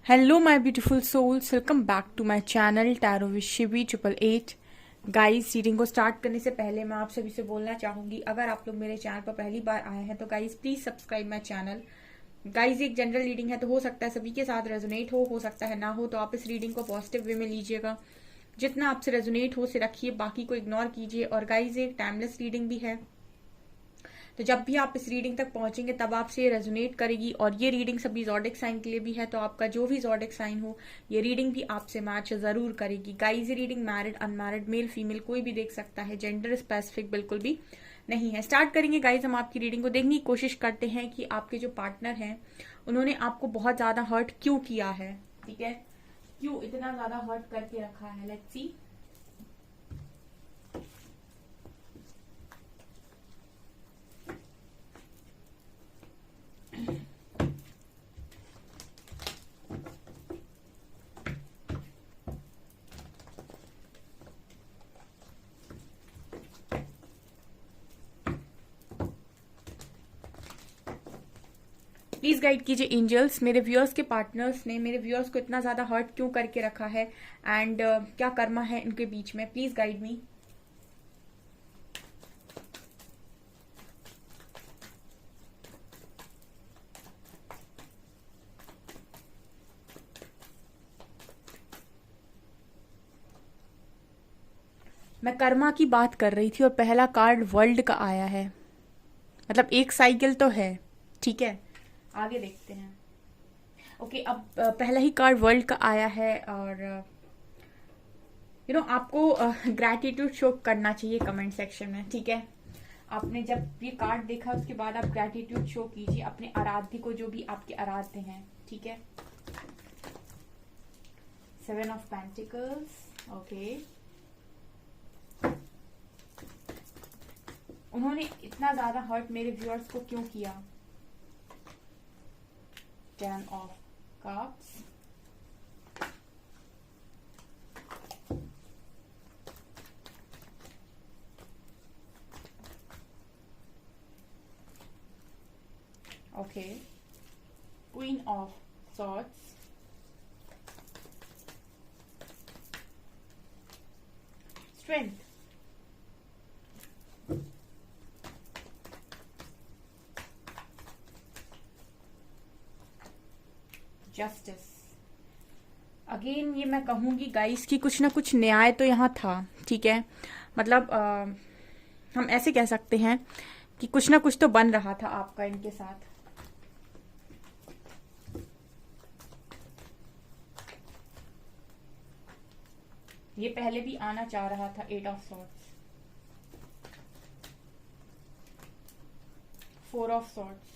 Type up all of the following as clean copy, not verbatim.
Hello, my beautiful souls. Welcome back to my channel Tarot with Shivi 888. Guys, reading को start करने से पहले मैं आप सभी से बोलना चाहूंगी, अगर आप लोग मेरे चैनल पर पहली बार आए हैं तो guys please subscribe my channel. Guys, एक जनरल रीडिंग है तो हो सकता है सभी के साथ रेजोनेट हो सकता है ना हो, तो आप इस रीडिंग को पॉजिटिव वे में लीजिएगा। जितना आपसे रेजोनेट हो से रखिए, बाकी को इग्नोर कीजिए। और गाइस, एक टाइमलेस रीडिंग भी है, तो जब भी आप इस रीडिंग तक पहुंचेंगे तब आपसे ये रेजोनेट करेगी। और ये रीडिंग सभी ज़ोडिक साइन के लिए भी है, तो आपका जो भी ज़ोडिक साइन हो ये रीडिंग भी आपसे मैच जरूर करेगी। गाइस, ये reading married, unmarried, male female कोई भी देख सकता है, जेंडर स्पेसिफिक बिल्कुल भी नहीं है। स्टार्ट करेंगे गाइस हम आपकी रीडिंग को। देखने की कोशिश करते हैं कि आपके जो पार्टनर हैं उन्होंने आपको बहुत ज्यादा हर्ट क्यों किया है। ठीक है, क्यों इतना ज्यादा हर्ट करके रखा है। Let's see. प्लीज गाइड कीजिए एंजल्स, मेरे व्यूअर्स के पार्टनर्स ने मेरे व्यूअर्स को इतना ज्यादा हर्ट क्यों करके रखा है, एंड क्या कर्मा है इनके बीच में। Please guide me. मैं कर्मा की बात कर रही थी और पहला कार्ड वर्ल्ड का आया है, मतलब एक साइकिल तो है। ठीक है, आगे देखते हैं। ओके, अब पहला ही कार्ड वर्ल्ड का आया है और आपको ग्रैटिट्यूड शो करना चाहिए कमेंट सेक्शन में। ठीक है, आपने जब ये कार्ड देखा उसके बाद आप ग्रैटिट्यूड शो कीजिए अपने आराध्य को, जो भी आपके आराध्य हैं। ठीक है, 7 ऑफ पेंटिकल्स। ओके, उन्होंने इतना ज्यादा हर्ट मेरे व्यूअर्स को क्यों किया। 10 of cups. Okay, queen of swords. Strength. Justice. Again ये मैं कहूंगी गाइस कि कुछ ना कुछ न्याय तो यहाँ था। ठीक है, मतलब हम ऐसे कह सकते हैं कि कुछ ना कुछ तो बन रहा था आपका इनके साथ। ये पहले भी आना चाह रहा था। 8 of swords, 4 of swords,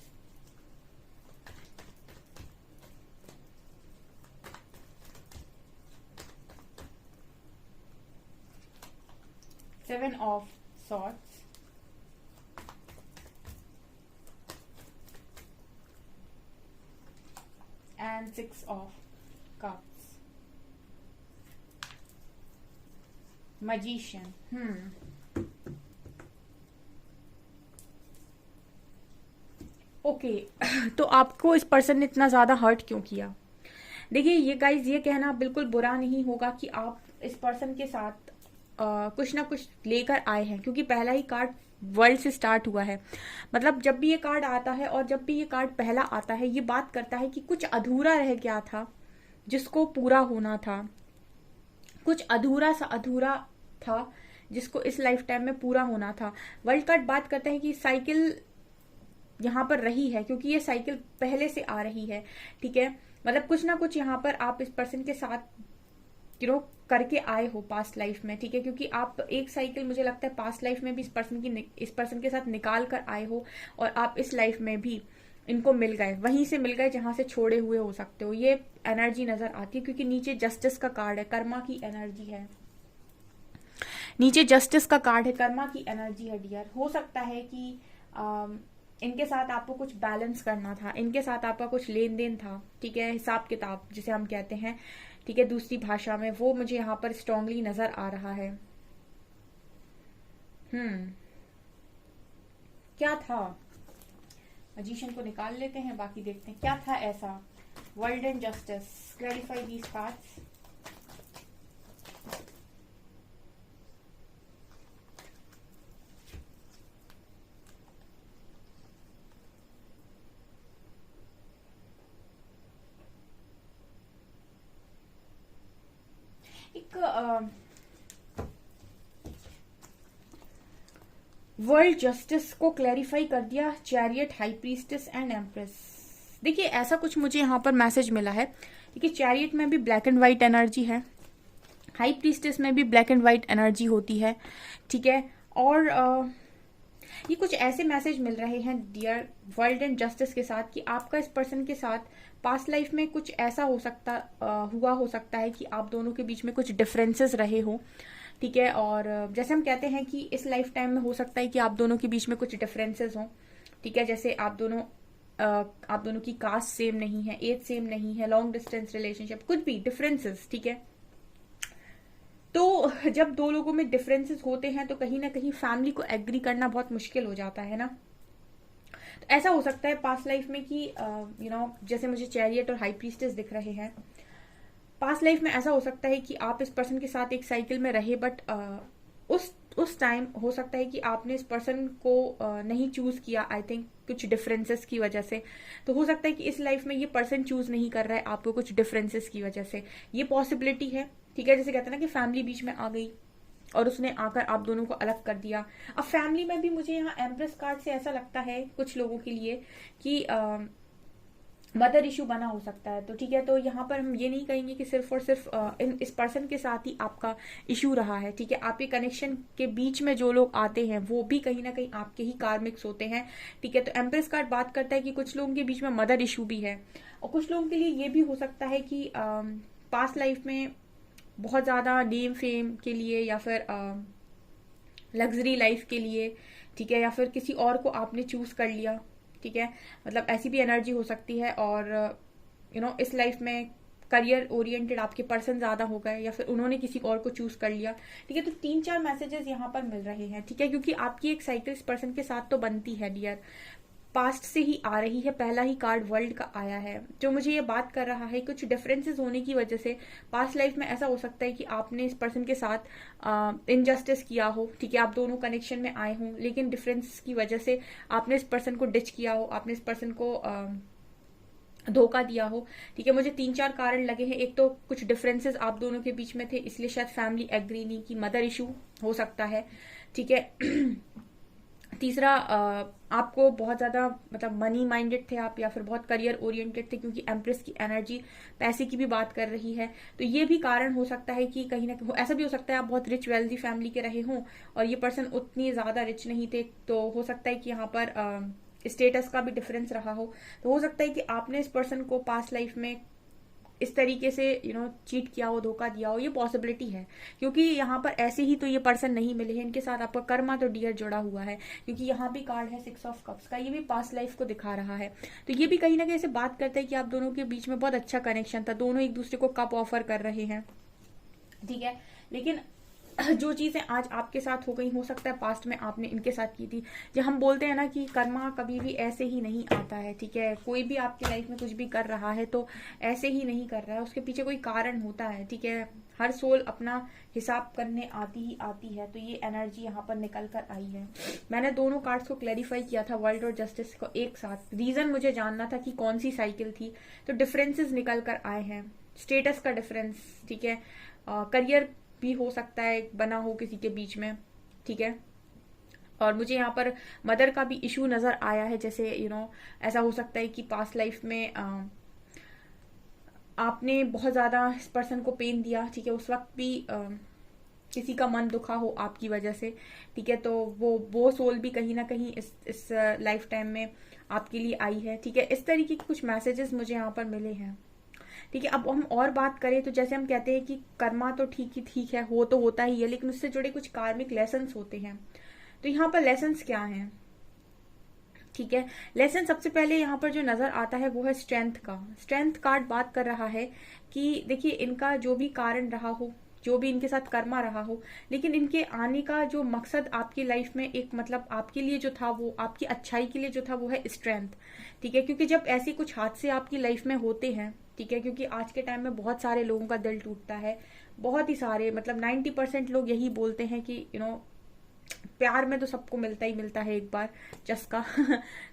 7 of swords, and 6 of cups. Magician. Okay, तो आपको इस पर्सन ने इतना ज्यादा हर्ट क्यों किया। देखिए ये गाइज, ये कहना बिल्कुल बुरा नहीं होगा कि आप इस पर्सन के साथ कुछ ना कुछ लेकर आए हैं, क्योंकि पहला ही कार्ड वर्ल्ड से स्टार्ट हुआ है। मतलब जब भी ये कार्ड आता है और जब भी ये कार्ड पहला आता है, ये बात करता है कि कुछ अधूरा रह गया था जिसको पूरा होना था। कुछ अधूरा सा अधूरा था जिसको इस लाइफ टाइम में पूरा होना था। वर्ल्ड कार्ड बात करता है कि साइकिल यहाँ पर रही है, क्योंकि ये साइकिल पहले से आ रही है। ठीक है, मतलब कुछ ना कुछ यहाँ पर आप इस पर्सन के साथ करके आए हो पास्ट लाइफ में। ठीक है, क्योंकि आप एक साइकिल मुझे लगता है पास्ट लाइफ में भी इस पर्सन के साथ निकाल कर आए हो, और आप इस लाइफ में भी इनको मिल गए, वहीं से मिल गए जहां से छोड़े हुए हो सकते हो। ये एनर्जी नजर आती है, क्योंकि नीचे जस्टिस का कार्ड है, कर्मा की एनर्जी है। नीचे जस्टिस का कार्ड है, कर्मा की एनर्जी है डियर। हो सकता है कि इनके साथ आपको कुछ बैलेंस करना था, इनके साथ आपका कुछ लेन देन था। ठीक है, हिसाब किताब जिसे हम कहते हैं, ठीक है, दूसरी भाषा में, वो मुझे यहाँ पर स्ट्रांगली नजर आ रहा है। क्या था। मजीशियन को निकाल लेते हैं, बाकी देखते हैं क्या था ऐसा world and justice, clarify these cards. एक वर्ल्ड जस्टिस को क्लैरिफाई कर दिया, chariot, high priestess and empress. देखिए ऐसा कुछ मुझे यहाँ पर मैसेज मिला है। देखिए चैरियट में भी ब्लैक एंड व्हाइट एनर्जी है, हाई प्रीस्टेस में भी ब्लैक एंड व्हाइट एनर्जी होती है, ठीक है। और ये कुछ ऐसे मैसेज मिल रहे हैं डियर वर्ल्ड एंड जस्टिस के साथ कि आपका इस पर्सन के साथ पास्ट लाइफ में कुछ ऐसा हो सकता है कि आप दोनों के बीच में कुछ डिफरेंसेस रहे हो, ठीक है। और जैसे हम कहते हैं कि इस लाइफ टाइम में हो सकता है कि आप दोनों के बीच में कुछ डिफरेंसेस हों, ठीक है। जैसे आप दोनों की कास्ट सेम नहीं है, एज सेम नहीं है, लॉन्ग डिस्टेंस रिलेशनशिप, कुछ भी डिफरेंसेस, ठीक है। तो जब दो लोगों में डिफरेंसेस होते हैं तो कहीं ना कहीं फैमिली को एग्री करना बहुत मुश्किल हो जाता है ना। तो ऐसा हो सकता है पास्ट लाइफ में कि जैसे मुझे चैरियट और हाई प्रीस्टेस दिख रहे हैं, पास्ट लाइफ में ऐसा हो सकता है कि आप इस पर्सन के साथ एक साइकिल में रहे, बट उस टाइम हो सकता है कि आपने इस पर्सन को नहीं चूज किया, आई थिंक कुछ डिफरेंसेस की वजह से। तो हो सकता है कि इस लाइफ में ये पर्सन चूज नहीं कर रहा है आपको कुछ डिफरेंसेस की वजह से, ये पॉसिबिलिटी है, ठीक है। जैसे कहते हैं ना कि फैमिली बीच में आ गई और उसने आकर आप दोनों को अलग कर दिया। अब फैमिली में भी मुझे यहाँ एम्प्रेस कार्ड से ऐसा लगता है कुछ लोगों के लिए कि मदर इशू बना हो सकता है। तो ठीक है, तो यहाँ पर हम ये नहीं कहेंगे कि सिर्फ और सिर्फ इस पर्सन के साथ ही आपका इशू रहा है, ठीक है। आपके कनेक्शन के बीच में जो लोग आते हैं वो भी कहीं ना कहीं आपके ही कार्मिक्स होते हैं, ठीक है। तो एम्प्रेस कार्ड बात करता है कि कुछ लोगों के बीच में मदर इशू भी है, और कुछ लोगों के लिए ये भी हो सकता है कि पास्ट लाइफ में बहुत ज्यादा नेम फेम के लिए या फिर लग्जरी लाइफ के लिए, ठीक है, या फिर किसी और को आपने चूज कर लिया, ठीक है। मतलब ऐसी भी एनर्जी हो सकती है। और इस लाइफ में करियर ओरिएंटेड आपके पर्सन ज्यादा हो गए या फिर उन्होंने किसी और को चूज कर लिया, ठीक है। तो 3-4 मैसेजेस यहाँ पर मिल रहे हैं, ठीक है, क्योंकि आपकी एक साइकिल इस पर्सन के साथ तो बनती है डियर, पास्ट से ही आ रही है। पहला ही कार्ड वर्ल्ड का आया है जो मुझे ये बात कर रहा है कुछ डिफरेंसेस होने की वजह से पास्ट लाइफ में ऐसा हो सकता है कि आपने इस पर्सन के साथ इनजस्टिस किया हो, ठीक है। आप दोनों कनेक्शन में आए हों लेकिन डिफरेंस की वजह से आपने इस पर्सन को डिच किया हो, आपने इस पर्सन को धोखा दिया हो, ठीक है। मुझे 3-4 कारण लगे हैं। एक तो कुछ डिफरेंसेस आप दोनों के बीच में थे इसलिए शायद फैमिली एग्री नहीं की, मदर इशू हो सकता है, ठीक है। तीसरा, आपको बहुत ज्यादा मतलब मनी माइंडेड थे आप या फिर बहुत करियर ओरिएंटेड थे, क्योंकि एम्प्रेस की एनर्जी पैसे की भी बात कर रही है। तो ये भी कारण हो सकता है कि कहीं ना कहीं ऐसा भी हो सकता है आप बहुत रिच वेल्दी फैमिली के रहे हों और ये पर्सन उतनी ज्यादा रिच नहीं थे। तो हो सकता है कि यहाँ पर स्टेटस का भी डिफरेंस रहा हो। तो हो सकता है कि आपने इस पर्सन को पास्ट लाइफ में इस तरीके से चीट किया हो, धोखा दिया हो, ये पॉसिबिलिटी है। क्योंकि यहाँ पर ऐसे ही तो ये पर्सन नहीं मिले हैं, इनके साथ आपका कर्मा तो डियर जुड़ा हुआ है, क्योंकि यहाँ भी कार्ड है 6 ऑफ कप्स का, ये भी पास्ट लाइफ को दिखा रहा है। तो ये भी कहीं ना कहीं से बात करता है कि आप दोनों के बीच में बहुत अच्छा कनेक्शन था, दोनों एक दूसरे को कप ऑफर कर रहे हैं, ठीक है। लेकिन जो चीजें आज आपके साथ हो गई हो सकता है पास्ट में आपने इनके साथ की थी। जो हम बोलते हैं ना कि कर्मा कभी भी ऐसे ही नहीं आता है, ठीक है। कोई भी आपकी लाइफ में कुछ भी कर रहा है तो ऐसे ही नहीं कर रहा है, उसके पीछे कोई कारण होता है, ठीक है। हर सोल अपना हिसाब करने आती ही आती है। तो ये एनर्जी यहाँ पर निकल कर आई है। मैंने दोनों कार्ड्स को क्लैरिफाई किया था, वर्ल्ड और जस्टिस को एक साथ। रीजन मुझे जानना था कि कौन सी साइकिल थी, तो डिफरेंसेस निकल कर आए हैं। स्टेटस का डिफरेंस, ठीक है, करियर भी हो सकता है बना हो किसी के बीच में, ठीक है। और मुझे यहाँ पर मदर का भी इशू नजर आया है। जैसे ऐसा हो सकता है कि पास्ट लाइफ में आपने बहुत ज्यादा इस पर्सन को पेन दिया, ठीक है। उस वक्त भी किसी का मन दुखा हो आपकी वजह से, ठीक है। तो वो सोल भी कहीं ना कहीं इस लाइफ टाइम में आपके लिए आई है, ठीक है। इस तरीके के कुछ मैसेजेस मुझे यहाँ पर मिले हैं, ठीक है। अब हम और बात करें तो जैसे हम कहते हैं कि कर्मा तो ठीक है, वो तो होता ही है, लेकिन उससे जुड़े कुछ कार्मिक लेसन्स होते हैं। तो यहाँ पर लेसन्स क्या हैं, ठीक है। लेसन सबसे पहले यहाँ पर जो नजर आता है वो है स्ट्रेंथ का। स्ट्रेंथ कार्ड बात कर रहा है कि देखिए इनका जो भी कारण रहा हो, जो भी इनके साथ कर्मा रहा हो, लेकिन इनके आने का जो मकसद आपकी लाइफ में एक मतलब आपके लिए जो था, वो आपकी अच्छाई के लिए जो था, वो है स्ट्रेंथ, ठीक है। क्योंकि जब ऐसे कुछ हादसे आपकी लाइफ में होते हैं, ठीक है, क्योंकि आज के टाइम में बहुत सारे लोगों का दिल टूटता है, बहुत ही सारे, मतलब 90% लोग यही बोलते हैं कि प्यार में तो सबको मिलता ही मिलता है एक बार चस्का।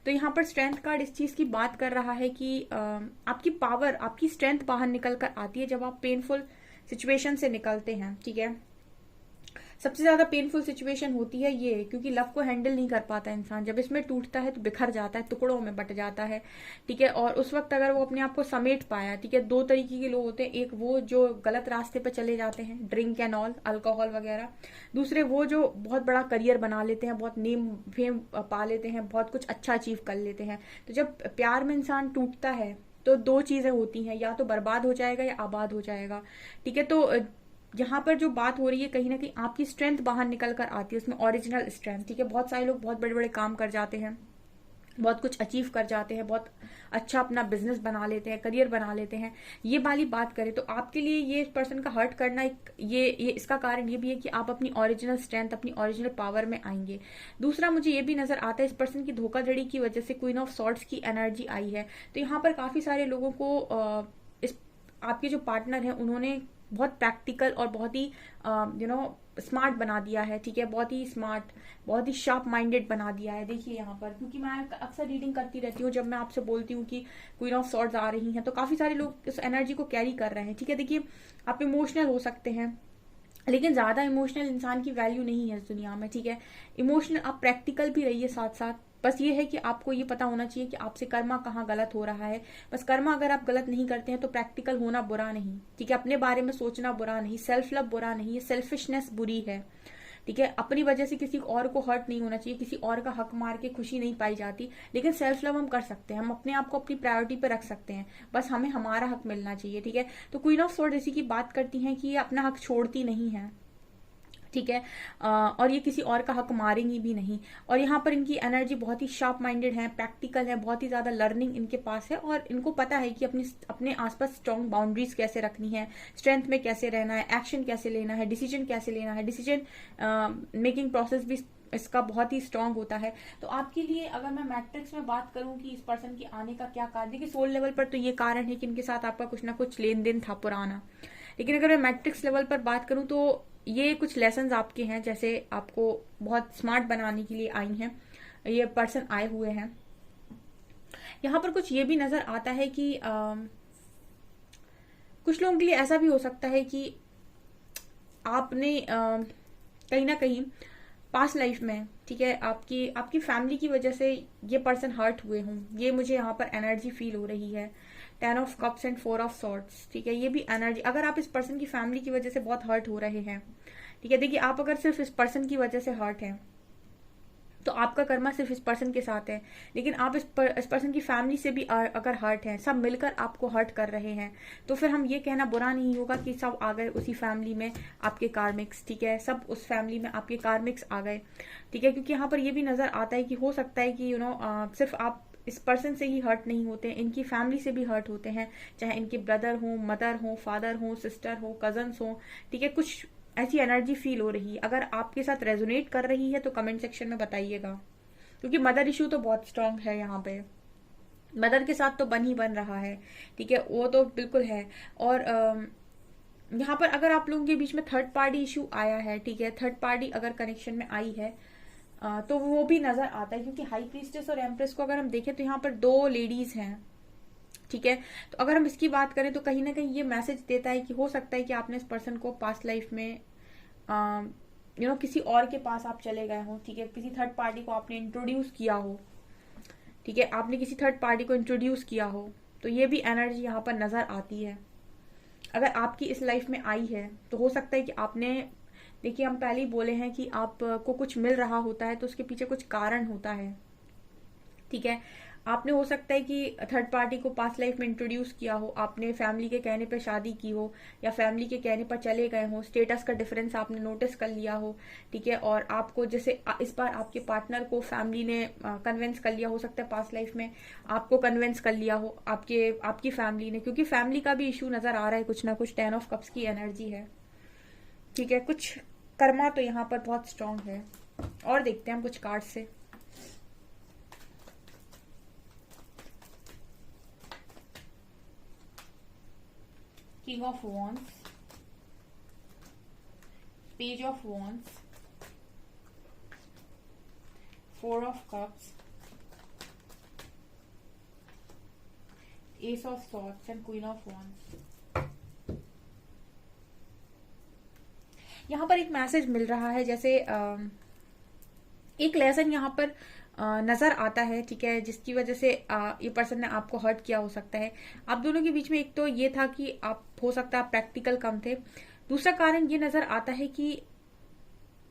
तो यहाँ पर स्ट्रेंथ कार्ड इस चीज की बात कर रहा है कि आपकी पावर, आपकी स्ट्रेंथ बाहर निकल कर आती है जब आप पेनफुल सिचुएशन से निकलते हैं। ठीक है, सबसे ज्यादा पेनफुल सिचुएशन होती है ये, क्योंकि लव को हैंडल नहीं कर पाता इंसान, जब इसमें टूटता है तो बिखर जाता है, टुकड़ों में बट जाता है। ठीक है, और उस वक्त अगर वो अपने आप को समेट पाया, ठीक है, दो तरीके के लोग होते हैं, एक वो जो गलत रास्ते पे चले जाते हैं, ड्रिंक एंड ऑल, अल्कोहल वगैरह, दूसरे वो जो बहुत बड़ा करियर बना लेते हैं, बहुत नेम फेम पा लेते हैं, बहुत कुछ अच्छा अचीव कर लेते हैं। तो जब प्यार में इंसान टूटता है तो दो चीजें होती हैं, या तो बर्बाद हो जाएगा या आबाद हो जाएगा। ठीक है, तो यहाँ पर जो बात हो रही है, कहीं ना कहीं आपकी स्ट्रेंथ बाहर निकल कर आती है, उसमें ओरिजिनल स्ट्रेंथ। ठीक है, बहुत सारे लोग बहुत बड़े बड़े काम कर जाते हैं, बहुत कुछ अचीव कर जाते हैं, बहुत अच्छा अपना बिजनेस बना लेते हैं, करियर बना लेते हैं। ये वाली बात करें तो आपके लिए ये पर्सन का हर्ट करना एक ये इसका कारण ये भी है कि आप अपनी ओरिजिनल स्ट्रेंथ, अपनी ओरिजिनल पावर में आएंगे। दूसरा मुझे ये भी नजर आता है, इस पर्सन की धोखाधड़ी की वजह से क्वीन ऑफ सॉर्ड्स की एनर्जी आई है। तो यहाँ पर काफी सारे लोगों को इस आपके जो पार्टनर हैं उन्होंने बहुत प्रैक्टिकल और बहुत ही स्मार्ट बना दिया है। ठीक है, बहुत ही स्मार्ट, बहुत ही शार्प माइंडेड बना दिया है। देखिए यहाँ पर, क्योंकि मैं अक्सर रीडिंग करती रहती हूँ, जब मैं आपसे बोलती हूँ कि क्वीन ऑफ सॉर्ड्स आ रही हैं तो काफी सारे लोग इस एनर्जी को कैरी कर रहे हैं। ठीक है, देखिए आप इमोशनल हो सकते हैं, लेकिन ज्यादा इमोशनल इंसान की वैल्यू नहीं है इस दुनिया में। ठीक है, इमोशनल आप प्रैक्टिकल भी रहिए साथ साथ। बस ये है कि आपको ये पता होना चाहिए कि आपसे कर्मा कहाँ गलत हो रहा है। बस कर्मा अगर आप गलत नहीं करते हैं तो प्रैक्टिकल होना बुरा नहीं। ठीक है, अपने बारे में सोचना बुरा नहीं, सेल्फ लव बुरा नहीं है, सेल्फिशनेस बुरी है। ठीक है, अपनी वजह से किसी और को हर्ट नहीं होना चाहिए, किसी और का हक मार के खुशी नहीं पाई जाती। लेकिन सेल्फ लव हम कर सकते हैं, हम अपने आप को अपनी प्रायोरिटी पे रख सकते हैं, बस हमें हमारा हक मिलना चाहिए। ठीक है, तो क्वीन ऑफ सॉर्ड्स इसी की बात करती हैं कि ये अपना हक छोड़ती नहीं है। ठीक है, और ये किसी और का हक मारेंगी भी नहीं। और यहाँ पर इनकी एनर्जी बहुत ही शार्प माइंडेड है, प्रैक्टिकल है, बहुत ही ज्यादा लर्निंग इनके पास है, और इनको पता है कि अपने आसपास स्ट्रॉन्ग बाउंड्रीज कैसे रखनी है, स्ट्रेंथ में कैसे रहना है, एक्शन कैसे लेना है, डिसीजन कैसे लेना है। डिसीजन मेकिंग प्रोसेस भी इसका बहुत ही स्ट्रांग होता है। तो आपके लिए अगर मैं मैट्रिक्स में बात करूं कि इस पर्सन के आने का क्या कारण, देखिए सोल लेवल पर तो ये कारण है कि इनके साथ आपका कुछ ना कुछ लेन देन था पुराना। लेकिन अगर मैं मैट्रिक्स लेवल पर बात करूं तो ये कुछ लेसन्स आपके हैं, जैसे आपको बहुत स्मार्ट बनाने के लिए आई हैं, ये पर्सन आए हुए हैं। यहाँ पर कुछ ये भी नजर आता है कि कुछ लोगों के लिए ऐसा भी हो सकता है कि आपने कहीं ना कहीं पास्ट लाइफ में, ठीक है, आपकी फैमिली की वजह से ये पर्सन हर्ट हुए हों। ये मुझे यहाँ पर एनर्जी फील हो रही है, 10 of cups and 4 of swords. ठीक है, ये भी एनर्जी, अगर आप इस पर्सन की फैमिली की वजह से बहुत हर्ट हो रहे हैं, ठीक है, देखिए आप अगर सिर्फ इस पर्सन की वजह से हर्ट हैं तो आपका कर्मा सिर्फ इस पर्सन के साथ है। लेकिन आप इस पर्सन की फैमिली से भी अगर हर्ट हैं, सब मिलकर आपको हर्ट कर रहे हैं, तो फिर हम ये कहना बुरा नहीं होगा कि सब आ गए उसी फैमिली में आपके कार्मिक्स। ठीक है, सब उस फैमिली में आपके कार्मिक्स आ गए। ठीक है, क्योंकि यहाँ पर ये भी नजर आता है कि हो सकता है कि सिर्फ आप इस पर्सन से ही हर्ट नहीं होते, इनकी फैमिली से भी हर्ट होते हैं, चाहे इनके ब्रदर हो, मदर हो, फादर हो, सिस्टर हो, कजन्स हो। ठीक है, कुछ ऐसी एनर्जी फील हो रही है। अगर आपके साथ रेजोनेट कर रही है तो कमेंट सेक्शन में बताइएगा, क्योंकि मदर इशू तो बहुत स्ट्रांग है यहाँ पे, मदर के साथ तो बन ही बन रहा है। ठीक है, वो तो बिल्कुल है। और यहाँ पर अगर आप लोगों के बीच में थर्ड पार्टी इशू आया है, ठीक है, थर्ड पार्टी अगर कनेक्शन में आई है तो वो भी नजर आता है, क्योंकि हाई प्रीस्टेस और एम्प्रेस को अगर हम देखें तो यहाँ पर दो लेडीज हैं। ठीक है, तो अगर हम इसकी बात करें तो कहीं ना कहीं ये मैसेज देता है कि हो सकता है कि आपने इस पर्सन को पास्ट लाइफ में किसी और के पास आप चले गए हो। ठीक है, किसी थर्ड पार्टी को आपने इंट्रोड्यूस किया हो। ठीक है, आपने किसी थर्ड पार्टी को इंट्रोड्यूस किया हो, तो ये भी एनर्जी यहाँ पर नजर आती है। अगर आपकी इस लाइफ में आई है तो हो सकता है कि आपने, देखिए हम पहले ही बोले हैं कि आपको कुछ मिल रहा होता है तो उसके पीछे कुछ कारण होता है। ठीक है, आपने हो सकता है कि थर्ड पार्टी को पास्ट लाइफ में इंट्रोड्यूस किया हो, आपने फैमिली के कहने पर शादी की हो, या फैमिली के कहने पर चले गए हो, स्टेटस का डिफरेंस आपने नोटिस कर लिया हो। ठीक है, और आपको जैसे इस बार आपके पार्टनर को फैमिली ने कन्विंस कर लिया, हो सकता है पास्ट लाइफ में आपको कन्विंस कर लिया हो आपकी फैमिली ने, क्योंकि फैमिली का भी इशू नजर आ रहा है कुछ ना कुछ। 10 ऑफ कप्स की एनर्जी है। ठीक है, कुछ कर्मा तो यहाँ पर बहुत स्ट्रांग है। और देखते हैं हम कुछ कार्ड से। King of wands, page of wands, four of cups, S of swords and queen of wands. यहाँ पर एक मैसेज मिल रहा है, जैसे एक लेसन यहाँ पर नजर आता है, ठीक है, जिसकी वजह से ये पर्सन ने आपको हर्ट किया हो सकता है। आप दोनों के बीच में एक तो ये था कि आप हो सकता है प्रैक्टिकल कम थे। दूसरा कारण ये नजर आता है कि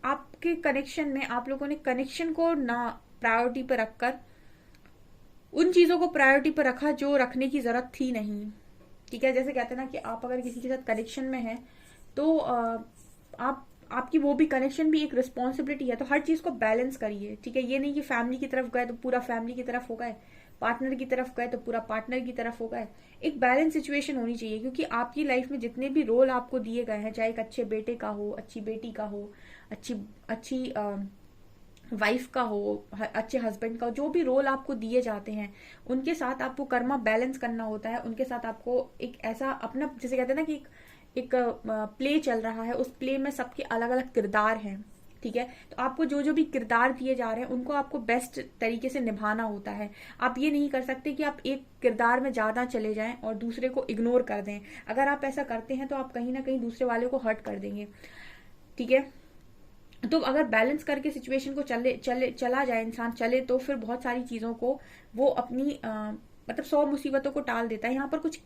आपके कनेक्शन में आप लोगों ने कनेक्शन को ना प्रायोरिटी पर रखकर उन चीजों को प्रायोरिटी पर रखा जो रखने की जरूरत थी नहीं, ठीक है। जैसे कहते हैं ना कि आप अगर किसी के साथ कनेक्शन में हैं तो आपकी वो भी कनेक्शन भी एक रिस्पॉन्सिबिलिटी है, तो हर चीज को बैलेंस करिए, ठीक है। ये नहीं कि फैमिली की तरफ गए तो पूरा फैमिली की तरफ हो गए, पार्टनर की तरफ गए तो पूरा पार्टनर की तरफ हो गए। एक बैलेंस सिचुएशन होनी चाहिए, क्योंकि आपकी लाइफ में जितने भी रोल आपको दिए गए हैं, चाहे एक अच्छे बेटे का हो, अच्छी बेटी का हो, अच्छी वाइफ का हो, अच्छे हस्बैंड का हो, जो भी रोल आपको दिए जाते हैं उनके साथ आपको कर्मा बैलेंस करना होता है। उनके साथ आपको एक ऐसा अपना, जैसे कहते हैं ना कि एक प्ले चल रहा है, उस प्ले में सबके अलग अलग किरदार हैं, ठीक है। तो आपको जो जो भी किरदार दिए जा रहे हैं उनको आपको बेस्ट तरीके से निभाना होता है। आप ये नहीं कर सकते कि आप एक किरदार में ज्यादा चले जाएं और दूसरे को इग्नोर कर दें। अगर आप ऐसा करते हैं तो आप कहीं ना कहीं दूसरे वाले को हर्ट कर देंगे, ठीक है। तो अगर बैलेंस करके सिचुएशन को चला जाए इंसान चले, तो फिर बहुत सारी चीजों को वो अपनी मतलब 100 मुसीबतों को टाल देता है। यहाँ पर कुछ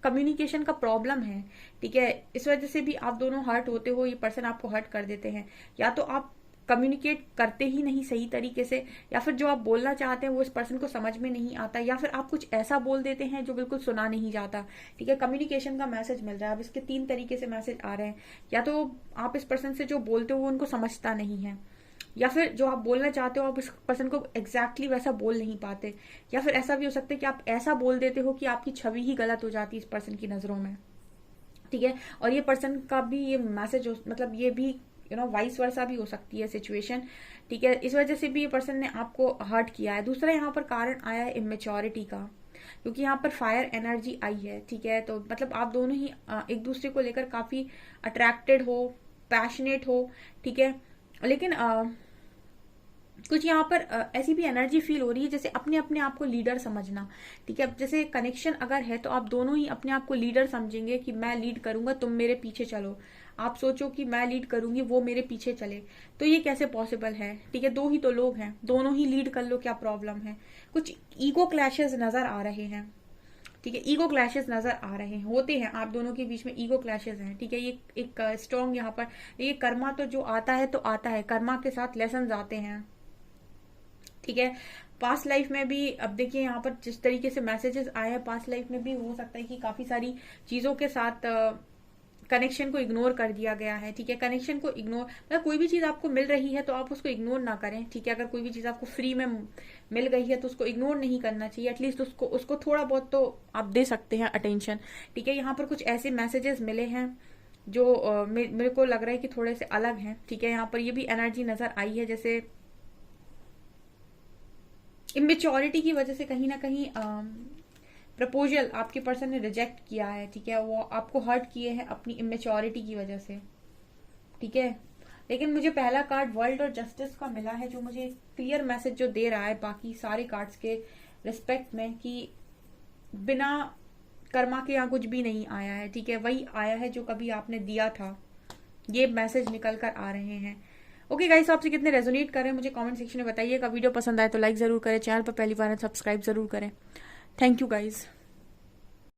कम्युनिकेशन का प्रॉब्लम है, ठीक है। इस वजह से भी आप दोनों हर्ट होते हो, ये पर्सन आपको हर्ट कर देते हैं। या तो आप कम्युनिकेट करते ही नहीं सही तरीके से, या फिर जो आप बोलना चाहते हैं वो इस पर्सन को समझ में नहीं आता, या फिर आप कुछ ऐसा बोल देते हैं जो बिल्कुल सुना नहीं जाता, ठीक है। कम्युनिकेशन का मैसेज मिल रहा है। अब इसके 3 तरीके से मैसेज आ रहे हैं। या तो आप इस पर्सन से जो बोलते हो वो उनको समझता नहीं है, या फिर जो आप बोलना चाहते हो आप इस पर्सन को एग्जैक्टली वैसा बोल नहीं पाते, या फिर ऐसा भी हो सकता है कि आप ऐसा बोल देते हो कि आपकी छवि ही गलत हो जाती है इस पर्सन की नजरों में, ठीक है। और ये पर्सन का भी ये मैसेज मतलब ये भी वाइस वर्सा भी हो सकती है सिचुएशन, ठीक है। इस वजह से भी ये पर्सन ने आपको हर्ट किया है। दूसरा यहाँ पर कारण आया है इमेच्योरिटी का, क्योंकि यहाँ पर फायर एनर्जी आई है, ठीक है। तो मतलब आप दोनों ही एक दूसरे को लेकर काफी अट्रैक्टेड हो, पैशनेट हो, ठीक है। लेकिन कुछ यहाँ पर ऐसी भी एनर्जी फील हो रही है जैसे अपने अपने आप को लीडर समझना, ठीक है। अब जैसे कनेक्शन अगर है तो आप दोनों ही अपने आप को लीडर समझेंगे कि मैं लीड करूंगा, तुम मेरे पीछे चलो। आप सोचो कि मैं लीड करूंगी, वो मेरे पीछे चले, तो ये कैसे पॉसिबल है, ठीक है। 2 ही तो लोग हैं, दोनों ही लीड कर लो, क्या प्रॉब्लम है। कुछ ईगो क्लैशेस नजर आ रहे हैं, ठीक है। ईगो क्लैशेस नजर आ रहे हैं, होते हैं आप दोनों के बीच में ईगो क्लैशेस हैं, ठीक है। ये एक स्ट्रॉन्ग यहाँ पर ये कर्मा तो जो आता है तो आता है, कर्मा के साथ लेसन आते हैं, ठीक है। पास्ट लाइफ में भी अब देखिए यहाँ पर जिस तरीके से मैसेजेस आए हैं, पास्ट लाइफ में भी हो सकता है कि काफी सारी चीजों के साथ कनेक्शन को इग्नोर कर दिया गया है, ठीक है। कनेक्शन को इग्नोर मतलब कोई भी चीज आपको मिल रही है तो आप उसको इग्नोर ना करें, ठीक है। अगर कोई भी चीज आपको फ्री में मिल गई है तो उसको इग्नोर नहीं करना चाहिए, एटलीस्ट उसको थोड़ा बहुत तो आप दे सकते हैं अटेंशन, ठीक है। यहाँ पर कुछ ऐसे मैसेजेस मिले हैं जो मेरे को लग रहा है कि थोड़े से अलग हैं, ठीक है। यहाँ पर ये भी एनर्जी नजर आई है, जैसे इमेच्योरिटी की वजह से कहीं ना कहीं प्रपोजल आपके पर्सन ने रिजेक्ट किया है, ठीक है। वो आपको हर्ट किए हैं अपनी इमेच्योरिटी की वजह से, ठीक है। लेकिन मुझे पहला कार्ड वर्ल्ड और जस्टिस का मिला है, जो मुझे क्लियर मैसेज जो दे रहा है बाकी सारे कार्ड्स के रिस्पेक्ट में, कि बिना कर्मा के यहाँ कुछ भी नहीं आया है, ठीक है। वही आया है जो कभी आपने दिया था, ये मैसेज निकल कर आ रहे हैं। ओके गाइस, आपसे कितने रेजोनेट कर रहे हैं मुझे कमेंट सेक्शन में बताइएगा। वीडियो पसंद आए तो लाइक जरूर करें, चैनल पर पहली बार है सब्सक्राइब जरूर करें। Thank you guys.